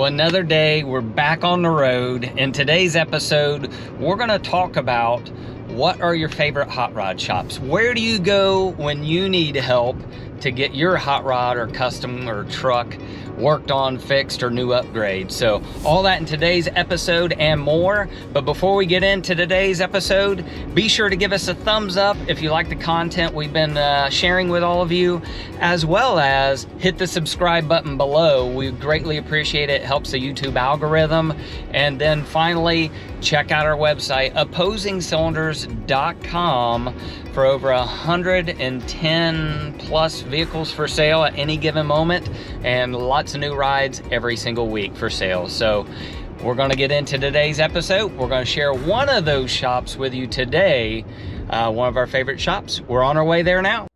Well, another day, we're back on the road. In today's episode, we're gonna talk about what are your favorite hot rod shops? Where do you go when you need help to get your hot rod or custom or truck worked on, fixed, or new upgrade? So all that in today's episode and more. But before we get into today's episode, be sure to give us a thumbs up if you like the content we've been sharing with all of you, as well as hit the subscribe button below. We greatly appreciate it. It helps the YouTube algorithm. And then finally, check out our website, opposingcylinders.com, for over 110 plus vehicles for sale at any given moment, and lots of new rides every single week for sale. So we're going to get into today's episode. We're going to share one of those shops with you today, one of our favorite shops. We're on our way there now.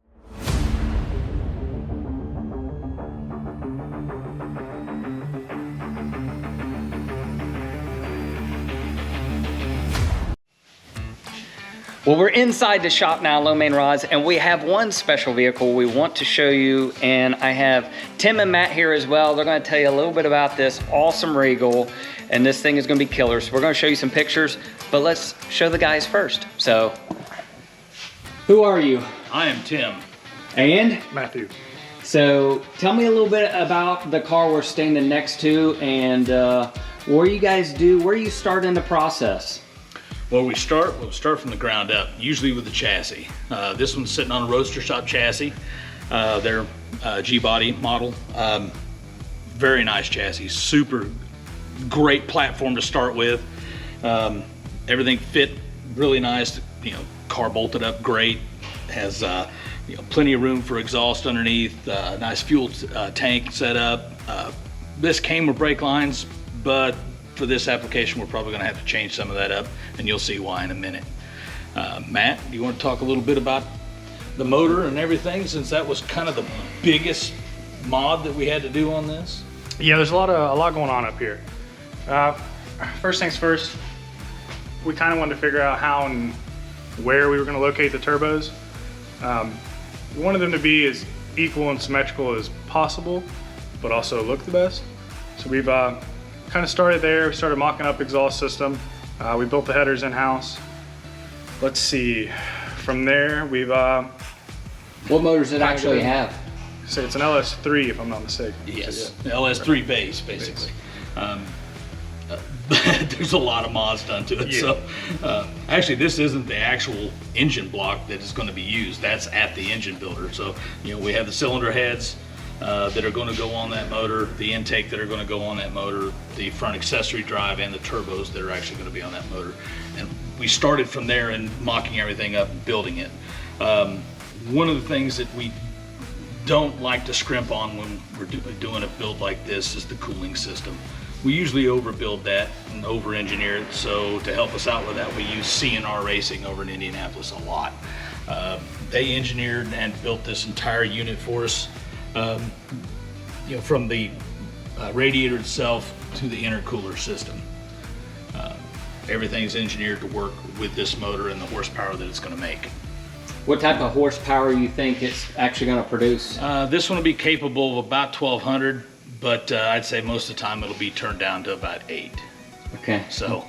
Well, we're inside the shop now, Low Main Rods, and we have one special vehicle we want to show you, and I have Tim and Matt here as well. They're gonna tell you a little bit about this awesome Regal, and this thing is gonna be killer. So we're gonna show you some pictures, but let's show the guys first. So, who are you? I am Tim. And? Matthew. So, tell me a little bit about the car we're standing next to, and what you guys do, where you start in the process. Well, we'll start from the ground up, usually with the chassis. This one's sitting on a Roadster Shop chassis. Their G-body model. Very nice chassis, super great platform to start with. Everything fit really nice, car bolted up great. Has plenty of room for exhaust underneath, nice fuel tank set up. This came with brake lines, but for this application, we're probably gonna have to change some of that up, and you'll see why in a minute. Matt, do you want to talk a little bit about the motor and everything, since that was kind of the biggest mod that we had to do on this? Yeah, there's a lot going on up here. First things first, we kind of wanted to figure out how and where we were going to locate the turbos. We wanted them to be as equal and symmetrical as possible, but also look the best. So we've kind of started there. We started mocking up exhaust system. We built the headers in-house. Let's see, from there we've What motors does it actually have? So it's an LS3 if I'm not mistaken. Yes, So, yeah. LS3 base, basically. There's a lot of mods done to it. Yeah. So actually, this isn't the actual engine block that is going to be used. That's at the engine builder. So we have the cylinder heads that are going to go on that motor, the intake that are going to go on that motor, the front accessory drive, and the turbos that are actually going to be on that motor. And we started from there and mocking everything up and building it. One of the things that we don't like to scrimp on when we're doing a build like this is the cooling system. We usually overbuild that and over-engineer it, so to help us out with that, we use C&R Racing over in Indianapolis a lot. They engineered and built this entire unit for us. From the radiator itself to the intercooler system. Everything's engineered to work with this motor and the horsepower that it's going to make. What type of horsepower you think it's actually going to produce? This one will be capable of about 1,200, but I'd say most of the time it'll be turned down to about 8. Okay. So.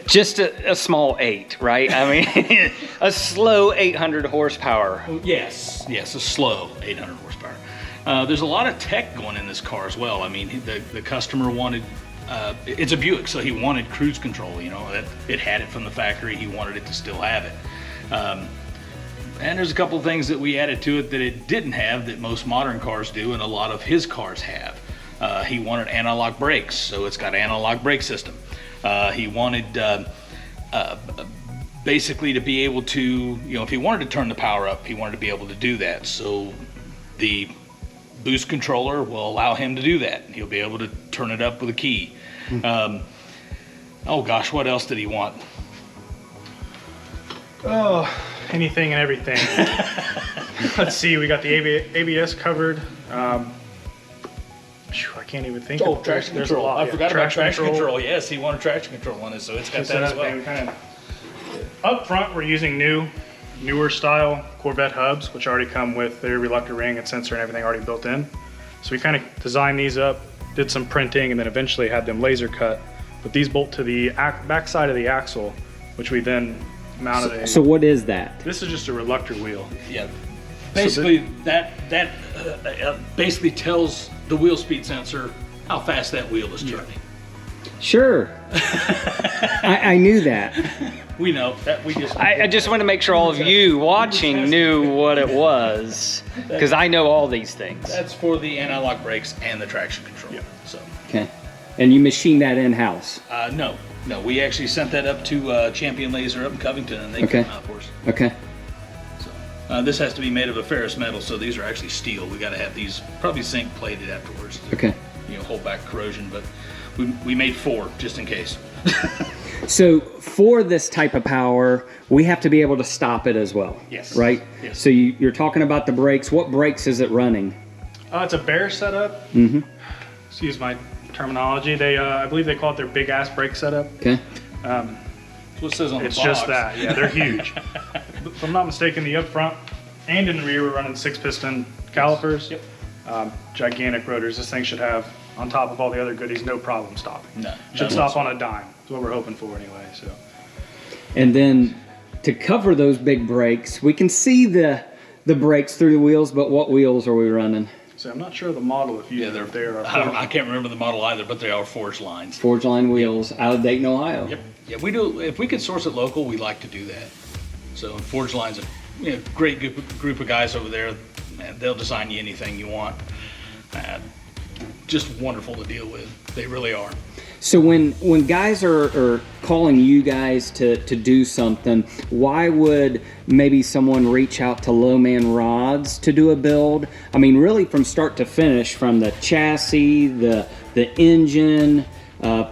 Just a small 8, right? I mean, a slow 800 horsepower. Yes, a slow 800 horsepower. There's a lot of tech going in this car as well. I mean, the customer wanted, it's a Buick, so he wanted cruise control, it had it from the factory, he wanted it to still have it. And there's a couple of things that we added to it that it didn't have that most modern cars do, and a lot of his cars have. He wanted analog brakes, so it's got an analog brake system. He wanted basically to be able to, if he wanted to turn the power up, he wanted to be able to do that. So the boost controller will allow him to do that. He'll be able to turn it up with a key. Oh gosh, what else did he want? Oh, anything and everything. Let's see, we got the ABS covered. I can't even think of traction there's control. A lot. I forgot about traction control. Yes, he wanted traction control on it, so it's got that as well. Up front, we're using newer style Corvette hubs, which already come with their reluctor ring and sensor and everything already built in. So we kind of designed these up did some printing, and then eventually had them laser cut. But these bolt to the back side of the axle, which we then mounted So what is that? This is just a reluctor wheel. Yeah. Basically, that basically tells the wheel speed sensor how fast that wheel is turning. Sure. I knew that. We know that we just. I just want to make sure all of you watching knew what it was, because I know all these things. That's for the anti-lock brakes and the traction control. Yeah. So. Okay. And you machine that in-house? No, we actually sent that up to Champion Laser up in Covington, and they came out for us. Okay. So this has to be made of a ferrous metal, so these are actually steel. We got to have these probably zinc plated afterwards to, Okay. hold back corrosion. But we made 4 just in case. So for this type of power, we have to be able to stop it as well. Yes. Right? Yes. So you're talking about the brakes. What brakes is it running? It's a bear setup. Mm-hmm. Excuse my terminology. They, I believe they call it their big ass brake setup. Okay. That's what it says on the It's box. just that. Yeah, they're huge. If I'm not mistaken, the up front and in the rear, we're running 6-piston calipers. Yep. Gigantic rotors. This thing should have, on top of all the other goodies, no problem stopping. No. Should stop on a dime. That's what we're hoping for anyway. So. And then to cover those big brakes, we can see the brakes through the wheels, but what wheels are we running? So I'm not sure of the model. If you, Yeah, they're. I can't remember the model either, but they are forged lines. Forge line wheels out of Dayton, Ohio. Yep. Yeah, we do. If we could source it local, we like to do that. So Forge Line's a great group of guys over there. Man, they'll design you anything you want. Just wonderful to deal with. They really are. So when guys are calling you guys to do something, why would maybe someone reach out to Low Man Rods to do a build? I mean, really from start to finish, from the chassis, the engine,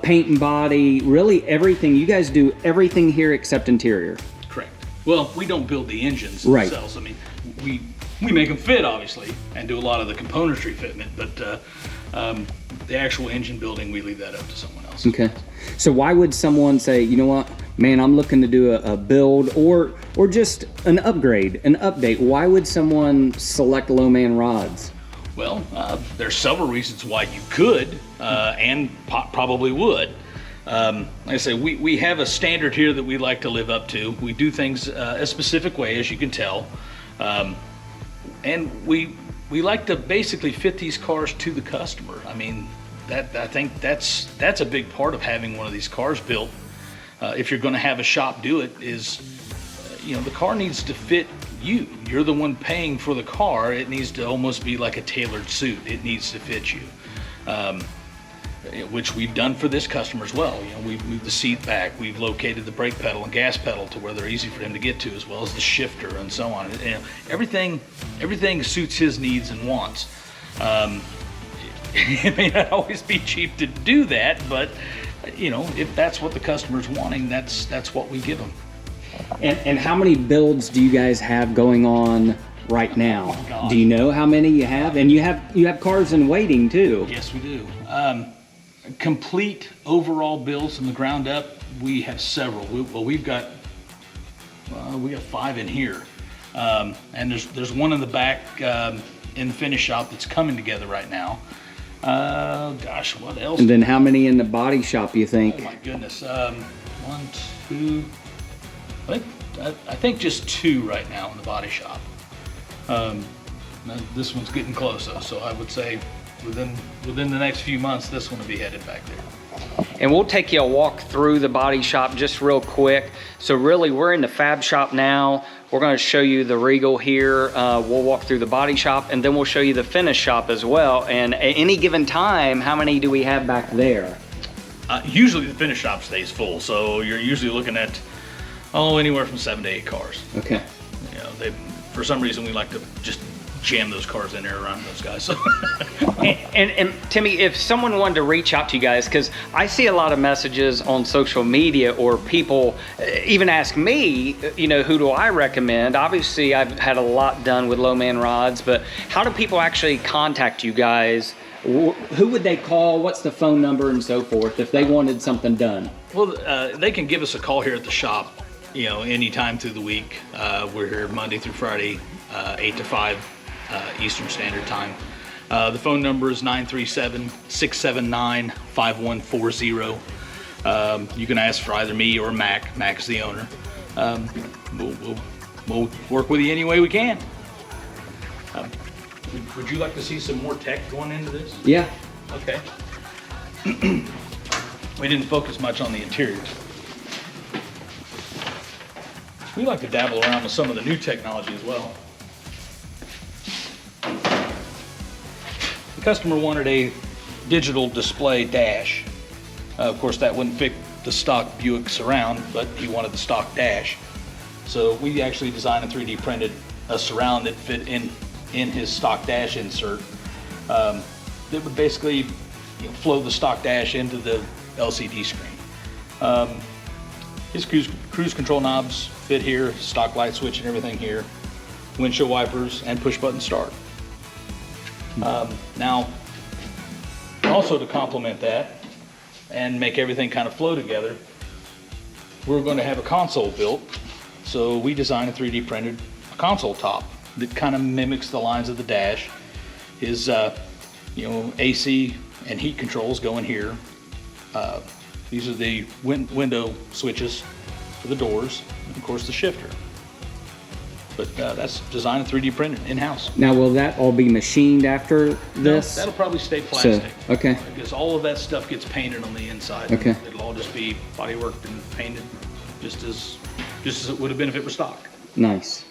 paint and body, really everything. You guys do everything here except interior. Correct. Well, we don't build the engines Right. themselves. I mean, we make them fit, obviously, and do a lot of the componentry fitment, but the actual engine building, we leave that up to someone else. Okay. So why would someone say, you know what, man, I'm looking to do a build or just an upgrade, an update? Why would someone select Low Man Rods? Well, there's several reasons why you could and probably would. Like I say, we have a standard here that we like to live up to. We do things a specific way, as you can tell. And we like to basically fit these cars to the customer. I mean, I think that's a big part of having one of these cars built. If you're going to have a shop do it, is the car needs to fit you. You're the one paying for the car. It needs to almost be like a tailored suit. It needs to fit you, which we've done for this customer as well. We've moved the seat back. We've located the brake pedal and gas pedal to where they're easy for him to get to, as well as the shifter and so on. Everything suits his needs and wants. It may not always be cheap to do that, but if that's what the customer's wanting, that's what we give them. And how many builds do you guys have going on right now? Oh my God. Do you know how many you have? And you have cars in waiting too. Yes, we do. Complete overall builds from the ground up, we have several. We've got 5 in here, and there's one in the back in the finish shop that's coming together right now. Gosh, what else? And then how many in the body shop you think? Oh my goodness. 1, 2. I think just 2 right now in the body shop. This one's getting close though, so I would say within the next few months, this one will be headed back there. And we'll take you a walk through the body shop just real quick. So really, we're in the fab shop now. We're going to show you the Regal here. We'll walk through the body shop, and then we'll show you the finish shop as well. And at any given time, how many do we have back there? Usually the finish shop stays full, so you're usually looking at anywhere from 7 to 8 cars. Okay. For some reason, we like to just jam those cars in there around those guys. So. and Timmy, if someone wanted to reach out to you guys, because I see a lot of messages on social media, or people even ask me, who do I recommend? Obviously, I've had a lot done with Low Man Rods, but how do people actually contact you guys? Who would they call? What's the phone number and so forth if they wanted something done? Well, they can give us a call here at the shop, anytime through the week. We're here Monday through Friday, 8 to 5 Eastern Standard Time. The phone number is 937-679-5140. You can ask for either me or Mac. Mac's the owner. We'll work with you any way we can. Would you like to see some more tech going into this? Yeah. Okay. We didn't focus much on the interiors. We like to dabble around with some of the new technology as well. The customer wanted a digital display dash. Of course, that wouldn't fit the stock Buick Surround, but he wanted the stock dash. So we actually designed and 3D printed a surround that fit in his stock dash insert. That would basically flow the stock dash into the LCD screen. His cruise control knobs fit here, stock light switch and everything here, windshield wipers, and push button start. Now, also to complement that and make everything kind of flow together, we're going to have a console built. So we designed and 3D printed a console top that kind of mimics the lines of the dash. His AC and heat controls go in here. These are the window switches for the doors, and of course the shifter. But that's designed and 3D printed in-house. Now, will that all be machined after this? No, that'll probably stay plastic. So, okay. Because all of that stuff gets painted on the inside. Okay. It'll all just be bodyworked and painted just as it would have been if it were stock. Nice.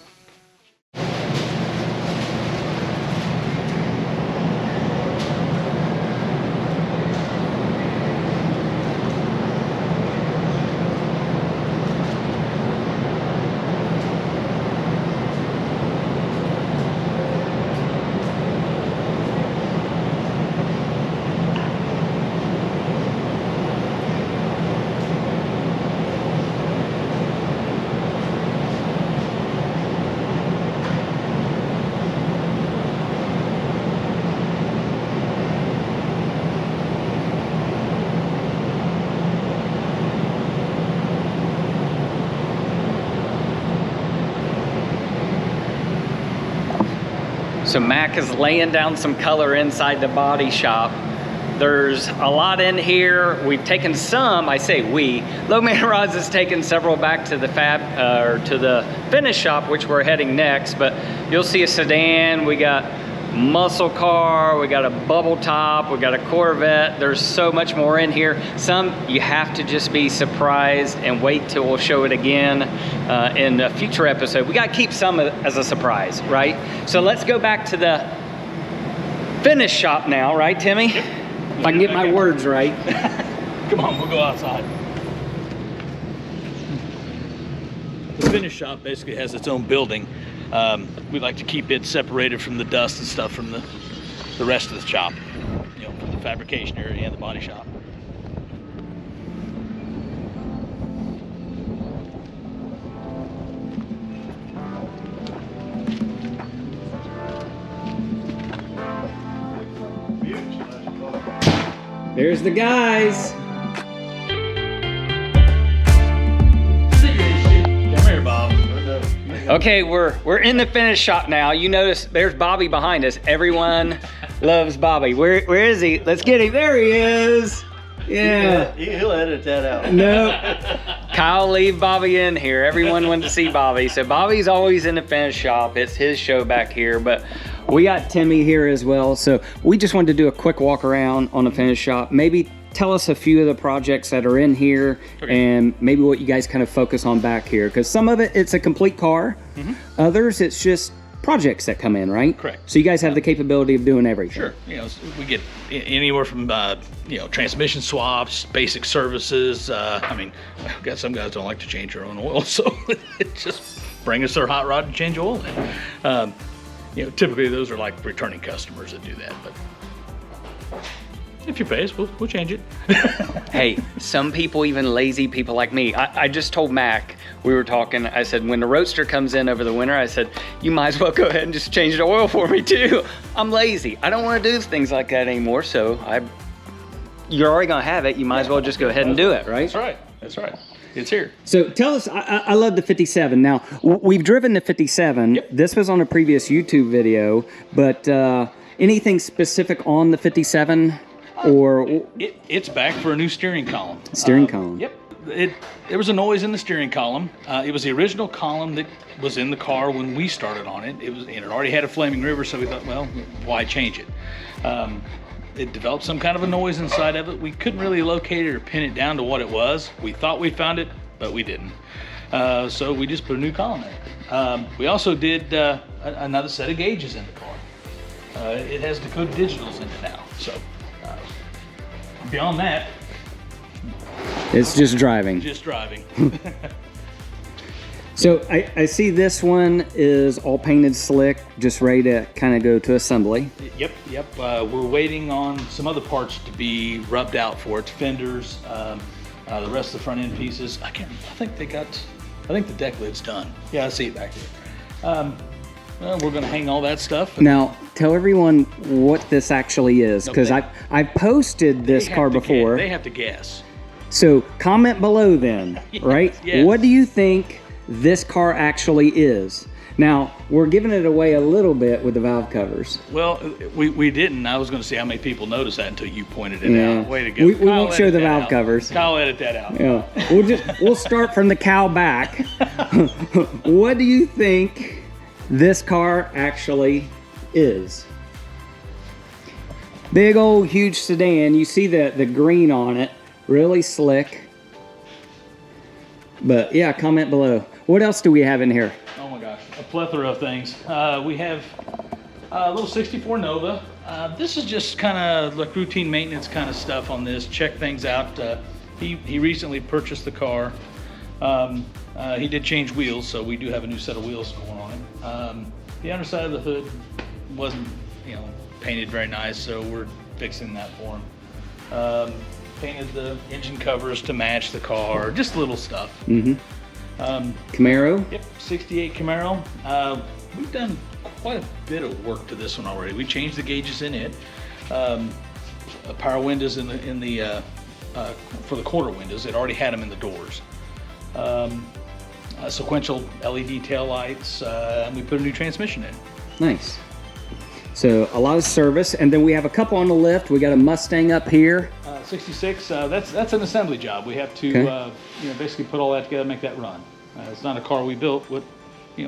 So Mac is laying down some color inside the body shop. There's a lot in here. We've taken some, I say we, Low Man Rods has taken several back to the to the finish shop, which we're heading next, but you'll see a sedan, we got muscle car, we got a bubble top, we got a Corvette. There's so much more in here. Some you have to just be surprised and wait till we'll show it again in a future episode. We got to keep some as a surprise, right? So let's go back to the finish shop now, right, Timmy? Yep. If I can get my words right. Come on, we'll go outside. The finish shop basically has its own building. We like to keep it separated from the dust and stuff from the rest of the shop, from the fabrication area and the body shop. There's the guys. Come here, Bob. Okay, we're in the finish shop now. You notice there's Bobby behind us. Everyone loves Bobby. Where is he? Let's get him. There he is. Yeah. He'll edit that out. No. Kyle, leave Bobby in here. Everyone wanted to see Bobby. So Bobby's always in the finish shop. It's his show back here, but we got Timmy here as well. So we just wanted to do a quick walk around on the finish shop. Maybe tell us a few of the projects that are in here, and maybe what you guys kind of focus on back here. Because some of it, it's a complete car. Others, it's just projects that come in, right? Correct. So you guys have the capability of doing everything. Sure. We get anywhere from transmission swaps, basic services. I mean, I guess some guys don't like to change their own oil, so just bring us their hot rod and change oil in. Typically those are like returning customers that do that, but if you pay us, we'll change it. Hey, some people, even lazy people like me, I just told Mac, we were talking, I said, when the Roadster comes in over the winter, I said, you might as well go ahead and just change the oil for me too. I'm lazy. I don't want to do things like that anymore, so you're already gonna have it, you might as well just go ahead and do it, right? That's right, that's right. It's here. So tell us, I love the 57. Now, we've driven the 57. Yep. This was on a previous YouTube video, but anything specific on the 57 or It's back for a new steering column. steering column? Yep. There was a noise in the steering column. It was the original column that was in the car when we started on it. It already had a flaming river, so we thought, well, why change it? It developed some kind of a noise inside of it. We couldn't really locate it or pin it down to what it was. We thought we found it, but we didn't. So we just put a new column in. We also did another set of gauges in the car. It has Dakota Digitals in it now. So beyond that, it's just driving. just driving. So I see this one is all painted slick, just ready to kind of go to assembly. Yep. We're waiting on some other parts to be rubbed out for it. Fenders, the rest of the front end pieces. I think the deck lid's done. Yeah, I see it back there. Well, we're gonna hang all that stuff. Now, tell everyone what this actually is, because I've posted this car before. They have to guess. So comment below then, right? Yes. What do you think this car actually is? Now, we're giving it away a little bit with the valve covers. Well, we didn't. I was going to see how many people noticed that until you pointed it out. Way to go. We won't show the valve covers. Kyle, edit that out. Yeah. We'll start from the cow back. What do you think this car actually is? Big old huge sedan. You see the green on it. Really slick. But yeah, comment below. What else do we have in here? Oh my gosh, a plethora of things. We have a little 64 Nova. This is just kind of like routine maintenance kind of stuff on this. Check things out. He recently purchased the car. He did change wheels, so we do have a new set of wheels going on it. The underside of the hood wasn't, painted very nice, so we're fixing that for him. Painted the engine covers to match the car, just little stuff. Camaro? Yep, 68 Camaro. We've done quite a bit of work to this one already. We changed the gauges in it. Power windows in the for the quarter windows. It already had them in the doors. Sequential LED tail lights, and we put a new transmission in. Nice. So a lot of service, and then we have a couple on the lift. We got a Mustang up here. 66. That's an assembly job. We have to basically put all that together, make that run. It's not a car we built.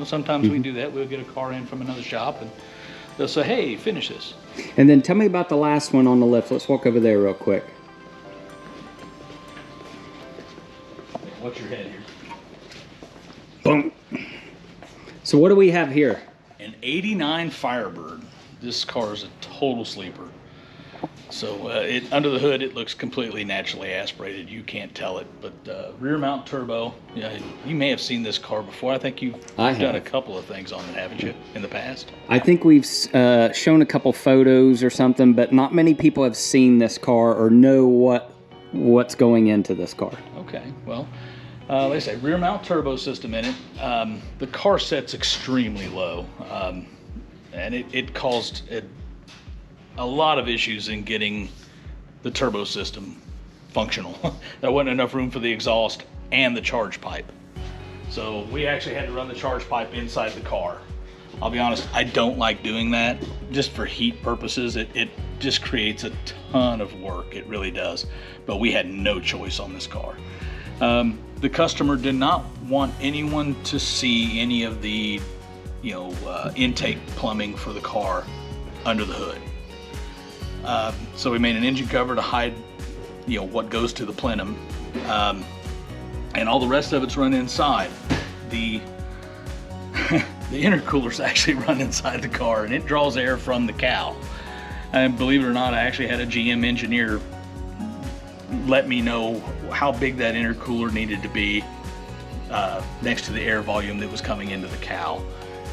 Sometimes we do that. We'll get a car in from another shop, and they'll say, "Hey, finish this." And then tell me about the last one on the lift. Let's walk over there real quick. What's your head here? Boom. So what do we have here? An 89 Firebird. This car is a total sleeper. So under the hood, it looks completely naturally aspirated. You can't tell it, but rear mount turbo. Yeah, you may have seen this car before. I think you've done a couple of things on it, haven't you, in the past? I think we've shown a couple photos or something, but not many people have seen this car or know what's going into this car. Okay, well, like I say, rear mount turbo system in it. The car sets extremely low, and it caused a lot of issues in getting the turbo system functional. There wasn't enough room for the exhaust and the charge pipe. So we actually had to run the charge pipe inside the car. I'll be honest, I don't like doing that just for heat purposes. It just creates a ton of work. It really does. But we had no choice on this car. The customer did not want anyone to see any of the intake plumbing for the car under the hood. So we made an engine cover to hide, what goes to the plenum, and all the rest of it's run inside. The intercoolers actually run inside the car, and it draws air from the cow. And believe it or not, I actually had a GM engineer let me know how big that intercooler needed to be next to the air volume that was coming into the cow,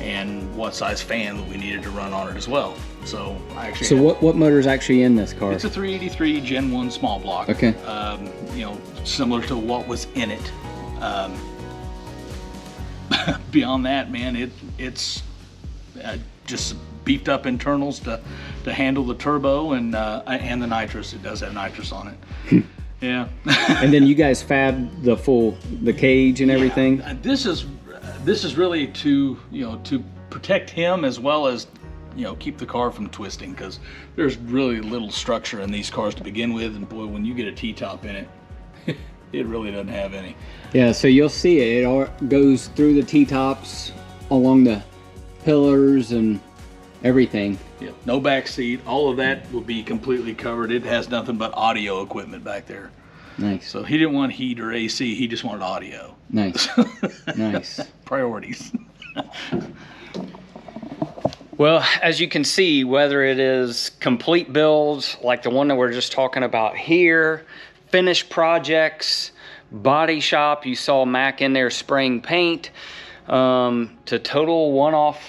and what size fan that we needed to run on it as well. So I actually. So what motor is actually in this car? It's a 383 Gen 1 small block. Okay. Similar to what was in it. Beyond that, man, it's just beefed up internals to handle the turbo and the nitrous. It does have nitrous on it. Yeah. And then you guys fab the cage and everything. This is really to protect him as well as keep the car from twisting, because there's really little structure in these cars to begin with, and boy, when you get a T-top in it, it really doesn't have any. Yeah, so you'll see it all goes through the T-tops, along the pillars and everything. Yep. No back seat. All of that will be completely covered. It has nothing but audio equipment back there. Nice. So he didn't want heat or AC. He just wanted audio. Nice. Nice. Priorities. Well, as you can see, whether it is complete builds like the one that we're just talking about here, finished projects, body shop, you saw Mac in there spraying paint, to total one-off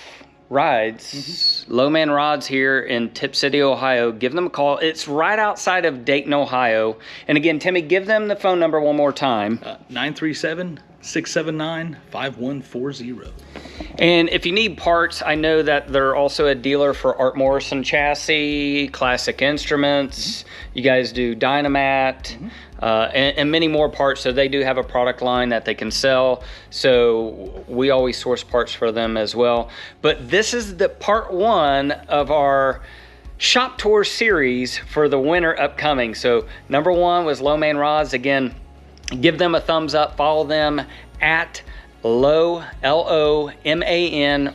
rides. Low Man Rods here in Tipp City, Ohio. Give them a call. It's right outside of Dayton, Ohio. And again, Timmy, give them the phone number one more time. 937-679-5140. And if you need parts, I know that they're also a dealer for Art Morrison chassis, Classic Instruments. You guys do Dynamat, and many more parts. So they do have a product line that they can sell. So we always source parts for them as well. But this is the part one of our shop tour series for the winter upcoming. So number one was Low Man Rods. Again, give them a thumbs up. Follow them at LOMAN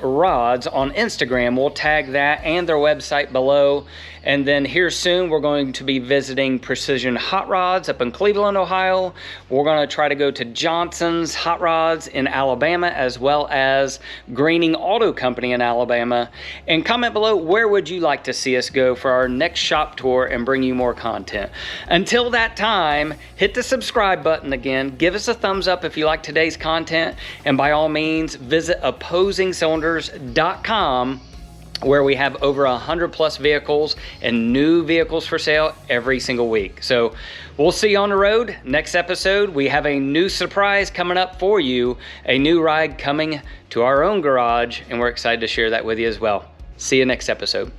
Rods on Instagram. We'll tag that and their website below. And then here soon, we're going to be visiting Precision Hot Rods up in Cleveland, Ohio. We're going to try to go to Johnson's Hot Rods in Alabama, as well as Greening Auto Company in Alabama. And comment below, where would you like to see us go for our next shop tour and bring you more content. Until that time, hit the subscribe button again. Give us a thumbs up if you like today's content. And by all means, visit OpposingCylinders.com, where we have over 100 plus vehicles and new vehicles for sale every single week. So we'll see you on the road. Next episode, we have a new surprise coming up for you, a new ride coming to our own garage, and we're excited to share that with you as well. See you next episode.